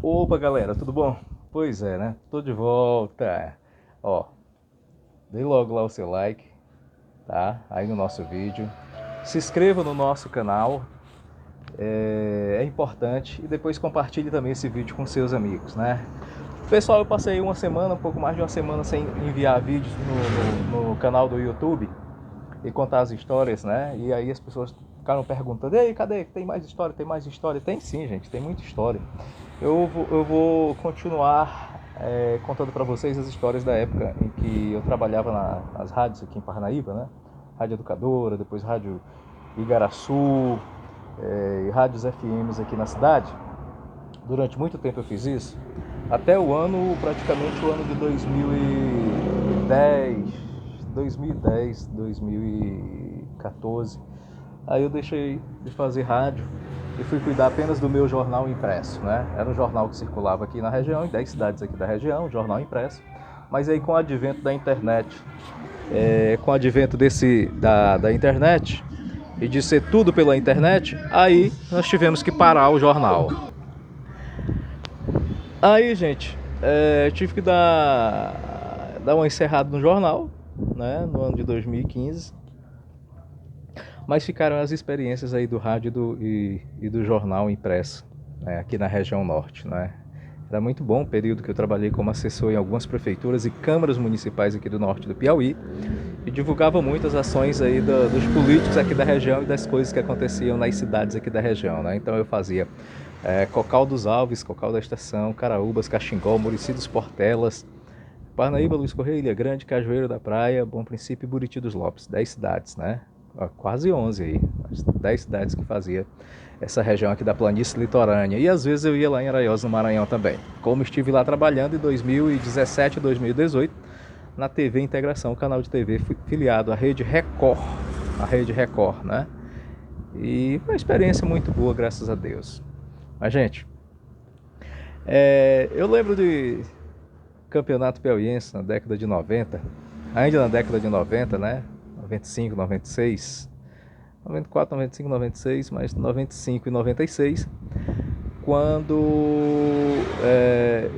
Opa, galera, tudo bom? Pois é, né? Tô de volta. Ó, dê logo lá o seu like, tá? Aí no nosso vídeo. Se inscreva no nosso canal, é importante. E depois compartilhe também esse vídeo com seus amigos, né? Pessoal, eu passei uma semana, um pouco mais de uma semana sem enviar vídeos no canal do YouTube e contar as histórias, né? E aí as pessoas ficaram perguntando: ei, cadê? Tem mais história? Tem mais história? Tem sim, gente, tem muita história. Eu vou continuar contando para vocês as histórias da época em que eu trabalhava nas rádios aqui em Parnaíba, né? Rádio Educadora, depois Rádio Igaraçu, e rádios FMs aqui na cidade. Durante muito tempo eu fiz isso, até praticamente o ano de 2010, 2014. Aí eu deixei de fazer rádio e fui cuidar apenas do meu jornal impresso, né? Era um jornal que circulava aqui na região, em 10 cidades aqui da região, um jornal impresso. Mas aí com o advento da internet, com o advento da internet e de ser tudo pela internet, aí nós tivemos que parar o jornal. Aí, gente, tive que dar uma encerrada no jornal, né, no ano de 2015. Mas ficaram as experiências aí do rádio e do jornal impresso, né, aqui na região norte, né? Era muito bom o período que eu trabalhei como assessor em algumas prefeituras e câmaras municipais aqui do norte do Piauí e divulgava muitas ações aí dos políticos aqui da região e das coisas que aconteciam nas cidades aqui da região, né? Então eu fazia Cocal dos Alves, Cocal da Estação, Caraúbas, Caxingol, Murici dos Portelas, Parnaíba, Luiz Correia, Ilha Grande, Cajueiro da Praia, Bom Princípio e Buriti dos Lopes. 10 cidades, né? Quase 11 aí. 10 cidades que fazia essa região aqui da planície litorânea. E às vezes eu ia lá em Araiós, no Maranhão também. Como estive lá trabalhando em 2017 e 2018 na TV Integração, canal de TV filiado à Rede Record. A Rede Record, né? E foi uma experiência muito boa, graças a Deus. Mas, gente, eu lembro de campeonato piauiense na década de 90, ainda na década de 90, né? 95, 96, 94, 95, 96, mas 95 e 96, quando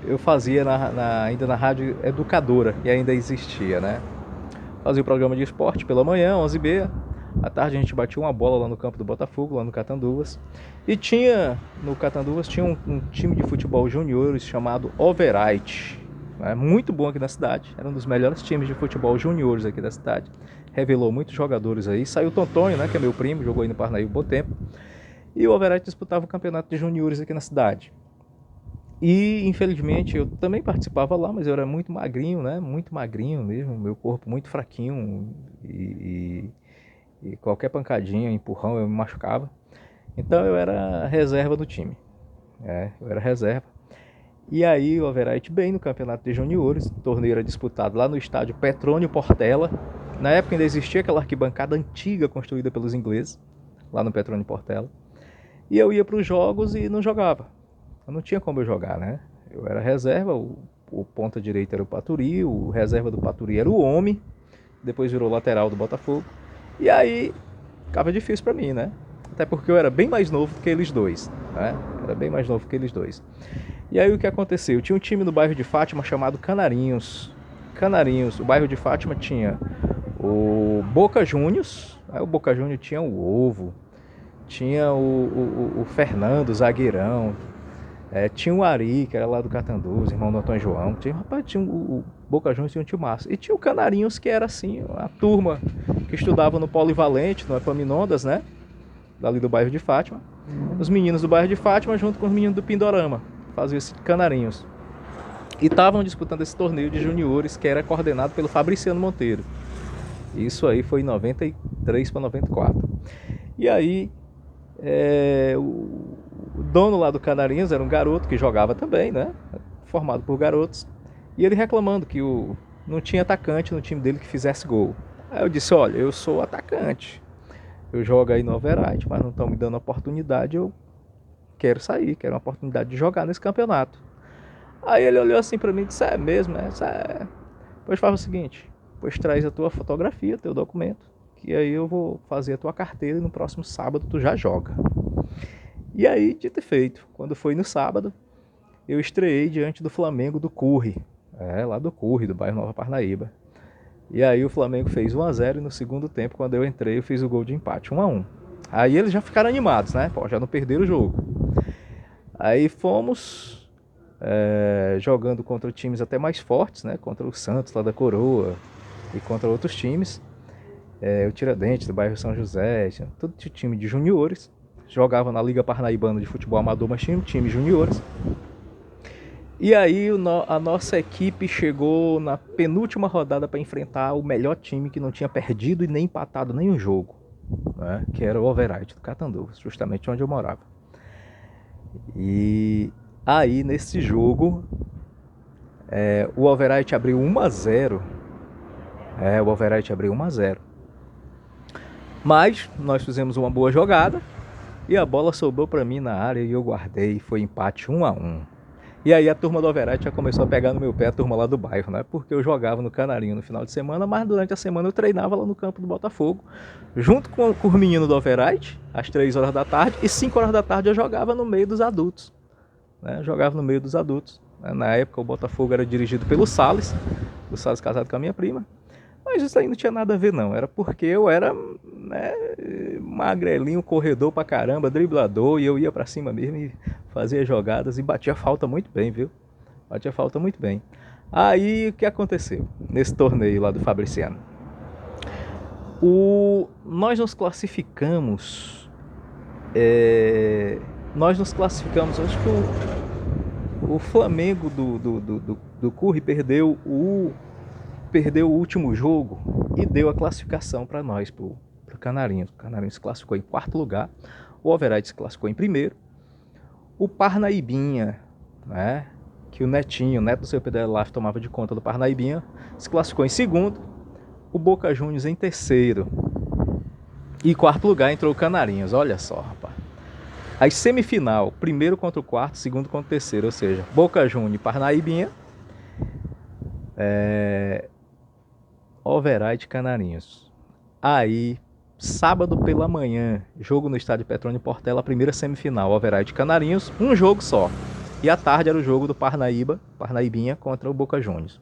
eu fazia ainda na Rádio Educadora, que ainda existia, né? Fazia o programa de esporte pela manhã, 11h30. À tarde a gente batia uma bola lá no campo do Botafogo, lá no Catanduvas. E no Catanduvas tinha um time de futebol juniores chamado Overite. Muito bom aqui na cidade. Era um dos melhores times de futebol juniores aqui da cidade. Revelou muitos jogadores aí. Saiu o Tontonho, né, que é meu primo, jogou aí no Parnaíba um bom tempo. E o Overite disputava o campeonato de juniores aqui na cidade. E infelizmente eu também participava lá, mas eu era muito magrinho, né? Muito magrinho mesmo, meu corpo muito fraquinho e qualquer pancadinha, empurrão eu me machucava. Então eu era reserva do time, eu era reserva. E aí o Overite bem no campeonato de juniores, o torneio era disputado lá no estádio Petrônio Portela. Na época ainda existia aquela arquibancada antiga construída pelos ingleses, lá no Petrônio Portela. E eu ia para os jogos e não jogava. Eu não tinha como eu jogar, né? Eu era reserva, o ponta direita era o Paturi, o reserva do Paturi era o Homem, depois virou lateral do Botafogo. E aí ficava difícil para mim, né? Até porque eu era bem mais novo que eles dois, né? Era bem mais novo que eles dois. E aí o que aconteceu? Tinha um time no bairro de Fátima chamado Canarinhos. Canarinhos, o bairro de Fátima tinha o Boca Juniors, o Boca Juniors tinha o Ovo, tinha o Fernando, zagueirão, tinha o Ari, que era lá do Catanduz, irmão do Antônio João. Tinha o Boca Juniors, tinha um time massa. E tinha o Canarinhos, que era assim, a turma que estudava no Polivalente, no Epaminondas, né? Dali do bairro de Fátima. Os meninos do bairro de Fátima junto com os meninos do Pindorama. Faziam esse Canarinhos. E estavam disputando esse torneio de juniores que era coordenado pelo Fabriciano Monteiro. Isso aí foi em 93 para 94. E aí, o dono lá do Canarinhos era um garoto que jogava também, né? Formado por garotos. E ele reclamando que não tinha atacante no time dele que fizesse gol. Aí eu disse: olha, eu sou atacante. Eu jogo aí no Overite, mas não estão me dando oportunidade. Eu quero sair, quero uma oportunidade de jogar nesse campeonato. Aí ele olhou assim pra mim e disse: é mesmo, Pois faz o seguinte, pois traz a tua fotografia, teu documento, que aí eu vou fazer a tua carteira e no próximo sábado tu já joga. E aí, dito e feito, quando foi no sábado, eu estreiei diante do Flamengo do Curri, lá do Curri, do bairro Nova Parnaíba. E aí o Flamengo fez 1-0 e no segundo tempo, quando eu entrei, eu fiz o gol de empate, 1-1. Aí eles já ficaram animados, né? Pô, já não perderam o jogo. Aí fomos jogando contra times até mais fortes, né? Contra o Santos lá da Coroa e contra outros times. O Tiradentes do bairro São José, todo time de juniores. Jogava na Liga Parnaibana de Futebol Amador, mas tinha um time juniores. E aí a nossa equipe chegou na penúltima rodada para enfrentar o melhor time que não tinha perdido e nem empatado nenhum jogo, né? Que era o Overite do Catanduvas, justamente onde eu morava. E aí nesse jogo o Overite abriu 1-0. O Overite abriu 1-0. Mas nós fizemos uma boa jogada e a bola sobrou para mim na área e eu guardei. Foi empate 1-1. E aí a turma do Overite já começou a pegar no meu pé, a turma lá do bairro, né? Porque eu jogava no Canarinho no final de semana, mas durante a semana eu treinava lá no campo do Botafogo, junto com os meninos do Overite, às 3 horas da tarde, e 5 horas da tarde eu jogava no meio dos adultos. Né? Jogava no meio dos adultos. Na época o Botafogo era dirigido pelo Salles, o Salles casado com a minha prima. Mas isso aí não tinha nada a ver não, era porque eu era, né, magrelinho, corredor pra caramba, driblador, e eu ia pra cima mesmo e fazia jogadas e batia falta muito bem, viu? Batia falta muito bem. Aí o que aconteceu nesse torneio lá do Fabriciano? Nós nos classificamos, acho que o Flamengo do Curri perdeu o último jogo e deu a classificação para nós, pro Canarinhos. O Canarinhos se classificou em 4º lugar, o Overite se classificou em 1º, o Parnaibinha, né, que o neto do seu Pedro Laf tomava de conta do Parnaibinha, se classificou em 2º, o Boca Juniors em 3º, e em 4º lugar entrou o Canarinhos. Olha só, rapaz. Aí semifinal, 1º contra o 4º, 2º contra o 3º, ou seja, Boca Juniors e Parnaibinha, Overite Canarinhos. Aí, sábado pela manhã, jogo no estádio Petrônio Portela, a primeira semifinal, Overite Canarinhos, um jogo só. E à tarde era o jogo do Parnaibinha contra o Boca Juniors.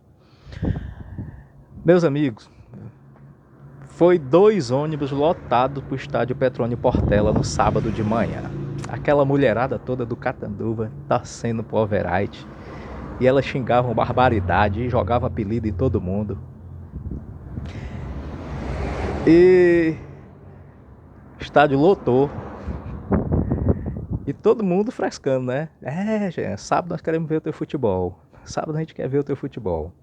Meus amigos, foi 2 ônibus lotados pro estádio Petrônio Portela no sábado de manhã. Aquela mulherada toda do Catanduva torcendo pro Overite. E elas xingavam barbaridade e jogavam apelido em todo mundo. E o estádio lotou. E todo mundo frescando, né? Gente, sábado nós queremos ver o teu futebol. Sábado a gente quer ver o teu futebol.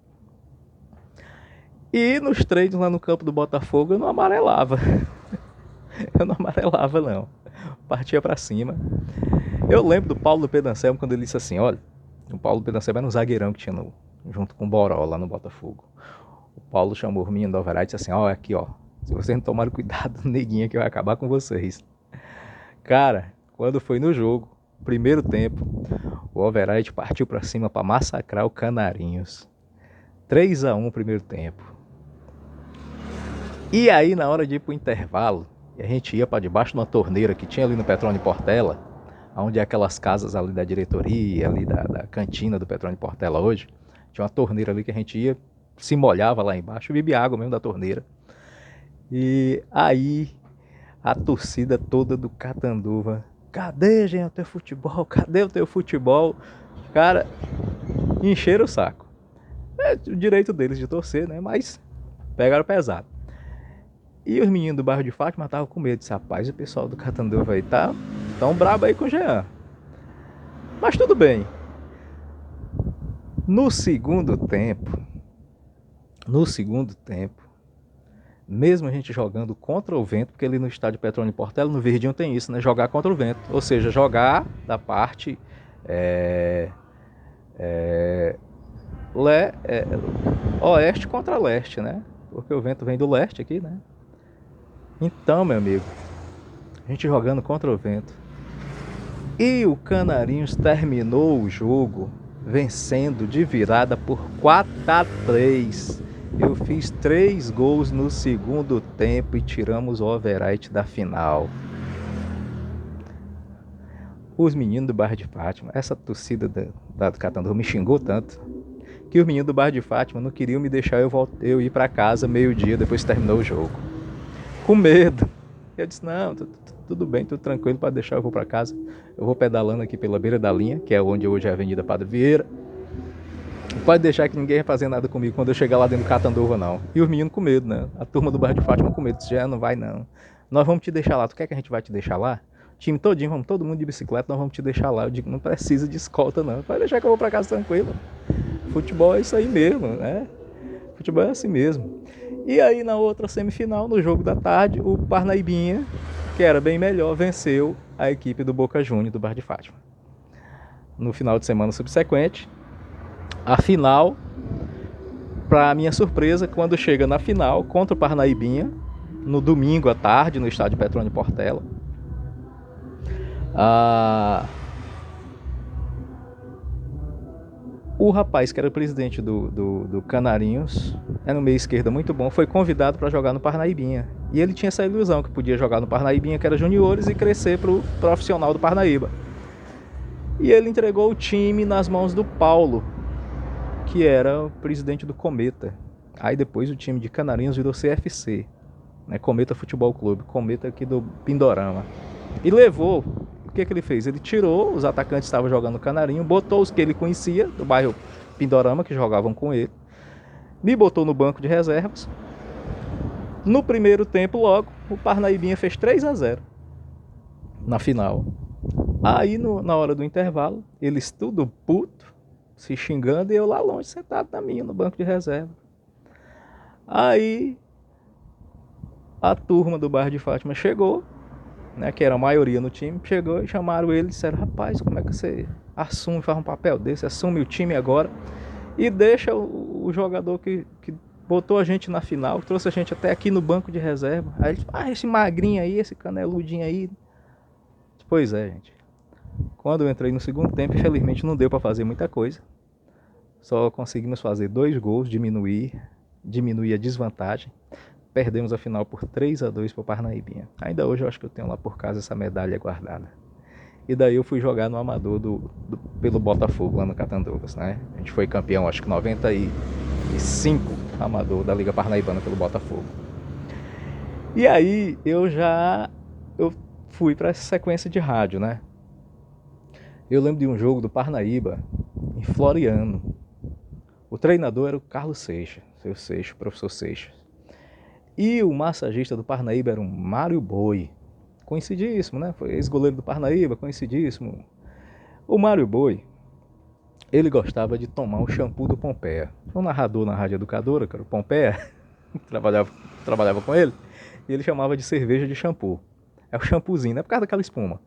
E nos treinos lá no campo do Botafogo eu não amarelava. Eu não amarelava não. Partia pra cima. Eu lembro do Paulo do Pedro Anselmo quando ele disse assim, olha, o Paulo do Pedro Anselmo era um zagueirão que tinha junto com o Boró lá no Botafogo. O Paulo chamou o menino do Overite e disse assim, ó, aqui ó, se vocês não tomarem cuidado, neguinha, que vai acabar com vocês. Cara, quando foi no jogo, primeiro tempo, o Overite partiu pra cima pra massacrar o Canarinhos. 3-1 primeiro tempo. E aí na hora de ir pro intervalo, a gente ia pra debaixo de uma torneira que tinha ali no Petrônio Portela, onde é aquelas casas ali da diretoria, ali da cantina do Petrônio Portela hoje, tinha uma torneira ali que a gente ia, se molhava lá embaixo, bebia água mesmo da torneira. E aí a torcida toda do Catanduva, cadê, gente, o teu futebol? Cadê o teu futebol? Cara, encheram o saco. É o direito deles de torcer, né? Mas pegaram pesado. E os meninos do bairro de Fátima estavam com medo. Disse, rapaz, o pessoal do Catanduva aí tá tão brabo aí com o Jean. Mas tudo bem. No segundo tempo, mesmo a gente jogando contra o vento, porque ali no estádio Petrônio Portela, no Verdinho tem isso, né? Jogar contra o vento. Ou seja, jogar da parte oeste contra leste, né? Porque o vento vem do leste aqui, né? Então, meu amigo, a gente jogando contra o vento. E o Canarinhos terminou o jogo vencendo de virada por 4-3. Eu fiz 3 gols no segundo tempo e tiramos o Overite da final. Os meninos do bairro de Fátima, essa torcida do Catanduva me xingou tanto, que os meninos do bairro de Fátima não queriam me deixar eu ir para casa meio-dia depois que terminou o jogo. Com medo. Eu disse, não, tudo bem, tudo tranquilo, pode deixar, eu vou para casa. Eu vou pedalando aqui pela beira da linha, que é onde hoje é a Avenida Padre Vieira. Pode deixar que ninguém vai fazer nada comigo quando eu chegar lá dentro do Catanduva, não. E os meninos com medo, né? A turma do bairro de Fátima com medo. Disse, já não vai, não. Nós vamos te deixar lá. Tu quer que a gente vai te deixar lá? Time todinho, vamos todo mundo de bicicleta, nós vamos te deixar lá. Eu digo, não precisa de escolta, não. Pode deixar que eu vou para casa tranquilo. Futebol é isso aí mesmo, né? Futebol é assim mesmo. E aí na outra semifinal, no jogo da tarde, o Parnaibinha, que era bem melhor, venceu a equipe do Boca Juniors do Bairro de Fátima. No final de semana subsequente, a final, para minha surpresa, quando chega na final contra o Parnaibinha, no domingo à tarde, no estádio Petrônio Portela, o rapaz que era o presidente do Canarinhos, era um meia esquerda muito bom, foi convidado para jogar no Parnaibinha. E ele tinha essa ilusão que podia jogar no Parnaibinha, que era juniores, e crescer para o profissional do Parnaíba. E ele entregou o time nas mãos do Paulo, que era o presidente do Cometa. Aí depois o time de Canarinhos virou CFC, né? Cometa Futebol Clube, Cometa aqui do Pindorama. E levou, o que ele fez? Ele tirou os atacantes que estavam jogando no Canarinho, botou os que ele conhecia, do bairro Pindorama, que jogavam com ele, me botou no banco de reservas. No primeiro tempo, logo, o Parnaibinha fez 3-0 na final. Aí, na hora do intervalo, eles tudo puto, se xingando, e eu lá longe, sentado na minha, no banco de reserva. Aí, a turma do bairro de Fátima chegou, né, que era a maioria no time, chegou e chamaram ele e disseram, rapaz, como é que você assume, faz um papel desse, assume o time agora e deixa o jogador que botou a gente na final, que trouxe a gente até aqui no banco de reserva. Aí ele disse, esse magrinho aí, esse caneludinho aí. Pois é, gente. Quando eu entrei no segundo tempo, infelizmente não deu para fazer muita coisa. Só conseguimos fazer 2 gols, diminuir a desvantagem. Perdemos a final por 3-2 para o Parnaibinha. Ainda hoje eu acho que eu tenho lá por casa essa medalha guardada. E daí eu fui jogar no Amador pelo Botafogo, lá no Catanduvas, né? A gente foi campeão, acho que 95, Amador, da Liga Parnaibana pelo Botafogo. E aí eu fui para essa sequência de rádio, né? Eu lembro de um jogo do Parnaíba, em Floriano. O treinador era o Carlos Seixas, seu Seixas, professor Seixas. E o massagista do Parnaíba era o Mário Boi, conhecidíssimo, né? Foi ex-goleiro do Parnaíba, conhecidíssimo. O Mário Boi, ele gostava de tomar o shampoo do Pompeia. Um narrador na Rádio Educadora, que era o Pompeia, trabalhava com ele, e ele chamava de cerveja de shampoo. É o shampoozinho, né? Por causa daquela espuma.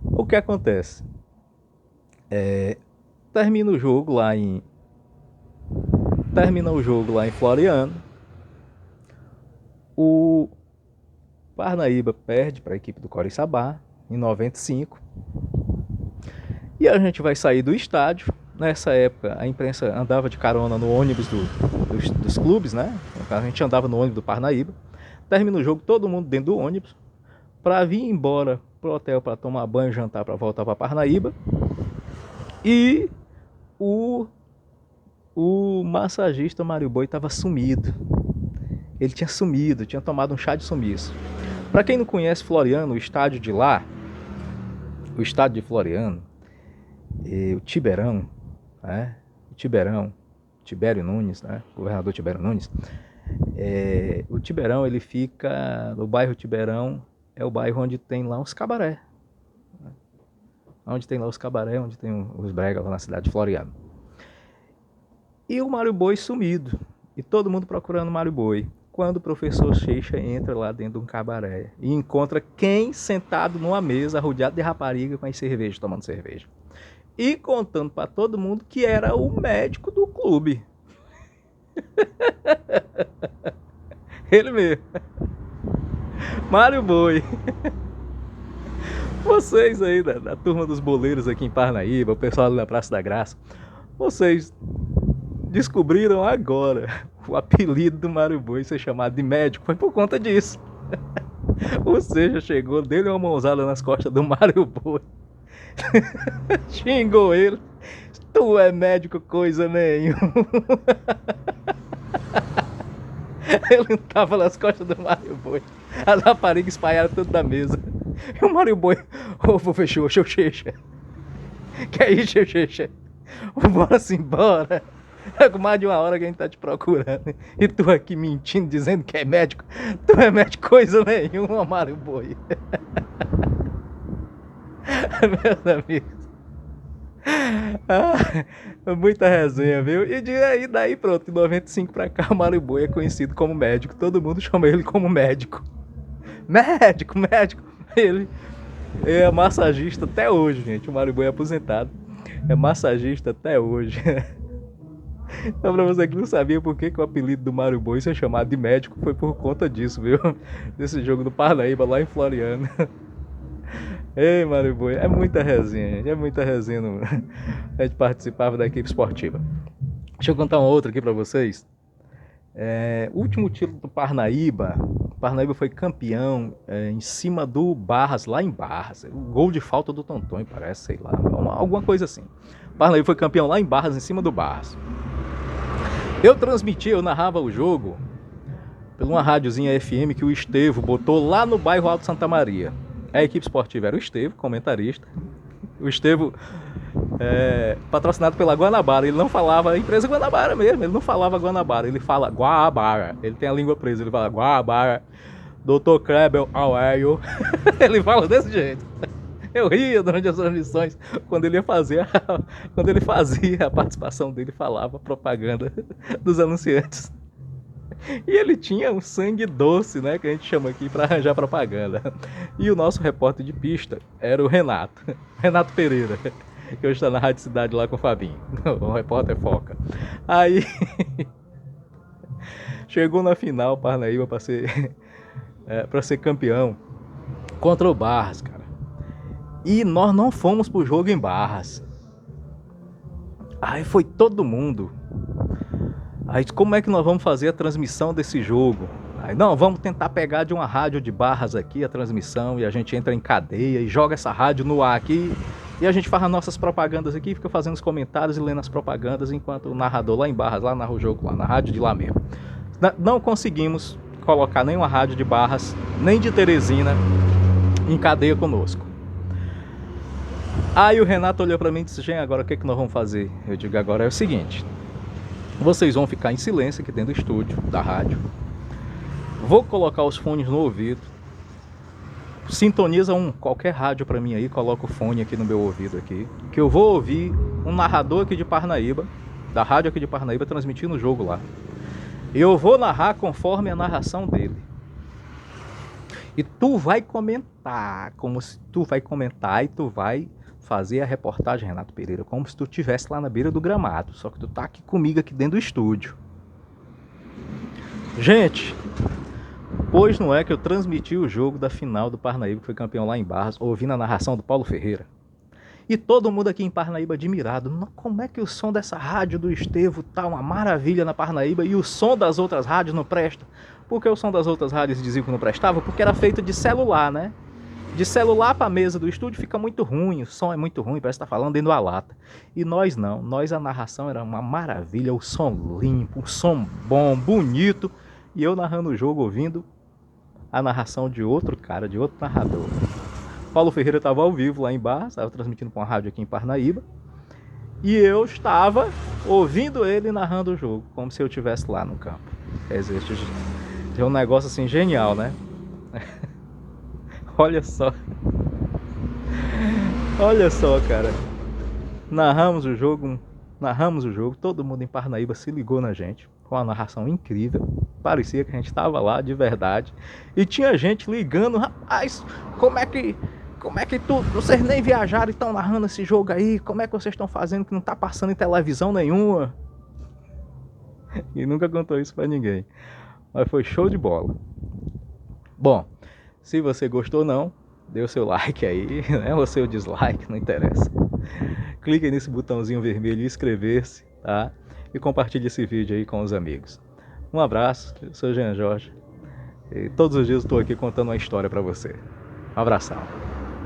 O que acontece? Termina o jogo lá em Floriano. O Parnaíba perde para a equipe do Coriçaba em 95. E a gente vai sair do estádio. Nessa época a imprensa andava de carona no ônibus dos clubes, né? A gente andava no ônibus do Parnaíba. Termina o jogo, todo mundo dentro do ônibus, para vir embora pro hotel para tomar banho, jantar, para voltar para Parnaíba. E o massagista Mário Boi estava sumido. Ele tinha sumido, tinha tomado um chá de sumiço. Para quem não conhece Floriano, o estádio de lá, o estádio de Floriano, o Tiberão, né? Tibério Nunes, né? Governador Tibério Nunes. O Tiberão, ele fica no bairro Tiberão, é o bairro onde tem lá os cabaré. Onde tem lá os cabaré, onde tem os bregas lá na cidade de Floriano. E o Mário Boi sumido. E todo mundo procurando o Mário Boi. Quando o professor Seixas entra lá dentro de um cabaré e encontra quem sentado numa mesa, rodeado de rapariga com as cervejas, tomando cerveja. E contando para todo mundo que era o médico do clube. Ele mesmo. Mário Boi. Vocês aí da turma dos boleiros aqui em Parnaíba, o pessoal ali na Praça da Graça, vocês descobriram agora o apelido do Mário Boi ser chamado de médico, foi por conta disso. Ou seja, chegou, deu uma mãozada nas costas do Mário Boi Xingou ele. Tu é médico coisa nenhuma. Ele não tava nas costas do Mário Boi. As raparigas espalharam tudo da mesa. E o Mário Boi, ô, fechou, Xexê. Que aí, Xexê? Bora-se embora. É com mais de uma hora que a gente tá te procurando. E tu aqui mentindo, dizendo que é médico. Tu é médico coisa nenhuma, Mário Boi. Meus amigos. Muita resenha, viu? E daí pronto, de 95 pra cá, o Mário Boi é conhecido como médico. Todo mundo chama ele como médico. Médico. Ele é massagista até hoje, gente. O Mário Boi é aposentado. É massagista até hoje. Então, pra você que não sabia por que o apelido do Mário Boi ser chamado de médico, foi por conta disso, viu? Desse jogo do Parnaíba, lá em Floriano. Ei, Mário Boi, é muita resenha, gente. É muita resenha. A gente participava da equipe esportiva. Deixa eu contar uma outra aqui pra vocês. O último título do Parnaíba. O Parnaíba foi campeão em cima do Barras, lá em Barras. O gol de falta do Tonton, parece, sei lá. Alguma coisa assim. O Parnaíba foi campeão lá em Barras, em cima do Barras. Eu narrava o jogo por uma rádiozinha FM que o Estevo botou lá no bairro Alto Santa Maria. A equipe esportiva era o Estevo, comentarista. O Estevo, patrocinado pela Guanabara, ele não falava a empresa Guanabara mesmo, ele não falava Guanabara, ele fala Guabara. Ele tem a língua presa, ele fala Guabara, Dr. Krebel, how are you? Ele fala desse jeito. Eu ria durante as transmissões quando ele fazia a participação dele, falava propaganda dos anunciantes. E ele tinha um sangue doce, né, que a gente chama aqui para arranjar propaganda. E o nosso repórter de pista era o Renato Pereira, que hoje está na Rádio Cidade lá com o Fabinho, o repórter foca. Aí chegou na final Parnaíba para ser campeão contra o Barras, cara. E nós não fomos pro jogo em Barras. Aí foi todo mundo. Aí como é que nós vamos fazer a transmissão desse jogo? Aí não, vamos tentar pegar de uma rádio de Barras aqui a transmissão e a gente entra em cadeia e joga essa rádio no ar aqui. E a gente faz as nossas propagandas aqui, fica fazendo os comentários e lendo as propagandas enquanto o narrador lá em Barras, lá narra o jogo lá na rádio de lá mesmo. Não conseguimos colocar nenhuma rádio de Barras, nem de Teresina, em cadeia conosco. Aí o Renato olhou pra mim e disse: gente, agora o que nós vamos fazer? Eu digo, agora é o seguinte: vocês vão ficar em silêncio aqui dentro do estúdio da rádio. Vou colocar os fones no ouvido. Sintoniza qualquer rádio pra mim aí, coloca o fone aqui no meu ouvido aqui, que eu vou ouvir um narrador aqui de Parnaíba, da rádio aqui de Parnaíba, transmitindo o jogo lá. Eu vou narrar conforme a narração dele. E tu vai comentar, como se tu vai comentar e tu vai fazer a reportagem, Renato Pereira, como se tu estivesse lá na beira do gramado, só que tu tá aqui comigo aqui dentro do estúdio. Gente, pois não é que eu transmiti o jogo da final do Parnaíba, que foi campeão lá em Barras, ouvindo a narração do Paulo Ferreira. E todo mundo aqui em Parnaíba admirado. Como é que o som dessa rádio do Estevo tá uma maravilha na Parnaíba e o som das outras rádios não presta? Porque o som das outras rádios diziam que não prestava? Porque era feito de celular, né? De celular para a mesa do estúdio fica muito ruim, o som é muito ruim, parece que tá falando dentro da lata. E nós não, a narração era uma maravilha, o som limpo, o som bom, bonito. E eu narrando o jogo, ouvindo a narração de outro cara, de outro narrador. Paulo Ferreira estava ao vivo lá em Barras, estava transmitindo para uma rádio aqui em Parnaíba. E eu estava ouvindo ele narrando o jogo, como se eu estivesse lá no campo. É um negócio assim genial, né? Olha só, cara. Narramos o jogo, todo mundo em Parnaíba se ligou na gente, com uma narração incrível. Parecia que a gente estava lá de verdade. E tinha gente ligando: rapaz, como é que vocês nem viajaram e estão narrando esse jogo aí? Como é que vocês estão fazendo que não está passando em televisão nenhuma? E nunca contou isso pra ninguém. Mas foi show de bola. Bom, se você gostou ou não, dê o seu like aí, né? Ou seu dislike, não interessa. Clique nesse botãozinho vermelho e inscrever-se, tá? E compartilhe esse vídeo aí com os amigos. Um abraço, eu sou o Jean Jorge. E todos os dias eu estou aqui contando uma história para você. Um abração.